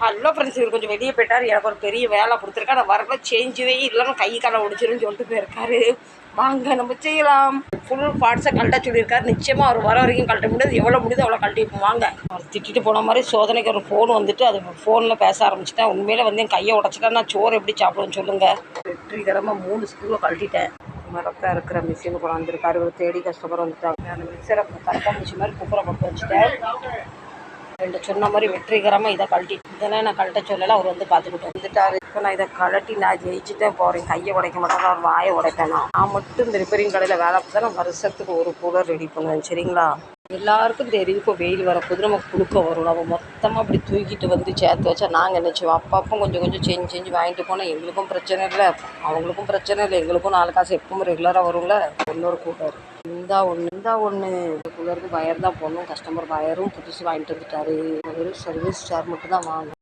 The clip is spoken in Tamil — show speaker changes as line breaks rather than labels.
ஹலோ ஃப்ரெண்ட்ஸ், இவர் கொஞ்சம் வெளியே போயிட்டார். எனக்கு ஒரு பெரிய வேலை கொடுத்துருக்கா. நான் வரக்குள்ள சேஞ்சவே இல்லைன்னு கை காலை ஒடிச்சிருன்னு சொல்லிட்டு போயிருக்காரு. வாங்க நம்ம செய்யலாம். ஃபுல் பார்ட்ஸை கழட்ட சொல்லியிருக்காரு. நிச்சயமாக அவர் வர வரைக்கும் கழட்ட முடியாது. எவ்வளோ முடியுது அவ்வளோ கழட்டிப்போம். வாங்க. அவர் திட்டிட்டு போன மாதிரி சோதனைக்கு ஒரு ஃபோன் வந்துட்டு அது ஃபோனில் பேச ஆரம்பிச்சிட்டேன். உண்மையில வந்து என் கையை உடச்சிட்டா நான் சோறு எப்படி சாப்பிடுவேன்னு சொல்லுங்கள். வெற்றிகரமாக 3 ஸ்க்ரூவை கழட்டிட்டேன். மரத்தான் இருக்கிற மிஷின் கொண்டாந்துருக்காரு. ஒரு தேடி கஸ்டமர் வந்துட்டாங்க. அந்த மிக்சரை கரெக்டாக மிஷின் மாதிரி குப்பரை போட்டு வச்சுட்டேன். ரெண்டு சொன்ன மாதிரி வெற்றிகரமாக இதை கழட்டி இதெல்லாம் நான் கழட்ட சொல்லலை. அவர் வந்து பார்த்துக்கிட்டு வந்துட்டாரு. இப்போ நான் இதை கழட்டி நான் ஜெயிச்சுட்டேன் போகிறேன். கையை உடைக்க மாட்டேன், அவர் வாயை உடைப்பேன். நான் மட்டும் இந்த ரிப்பேரிங் கடையில் வேலை பார்த்தா நான் வருஷத்துக்கு ஒரு கூலர் ரெடி பண்ணுவேன். சரிங்களா? எல்லாருக்கும் தெரியும் இப்போ வெயில் வரப்போது நமக்கு குளுக்க வரும். நம்ம மொத்தமாக அப்படி தூக்கிட்டு வந்து சேர்த்து வச்சா நாங்கள் என்ன செய்வோம்? அப்பப்போ கொஞ்சம் கொஞ்சம் செஞ்சு வாங்கிட்டு போனால் எங்களுக்கும் பிரச்சனை இல்லை, அவங்களுக்கும் பிரச்சனை இல்லை. எங்களுக்கும் 4 காசு எப்பவும் ரெகுலராக வரும்ல. இன்னொரு கூலர் இந்தா ஒன்று கூலருக்கு வயர் தான் போடணும். கஸ்டமர் வயரும் புதுசு வாங்கிட்டு வந்துட்டாரு. வெறும் சர்வீஸ் சார்ஜ் மட்டும் தான் வாங்கணும்.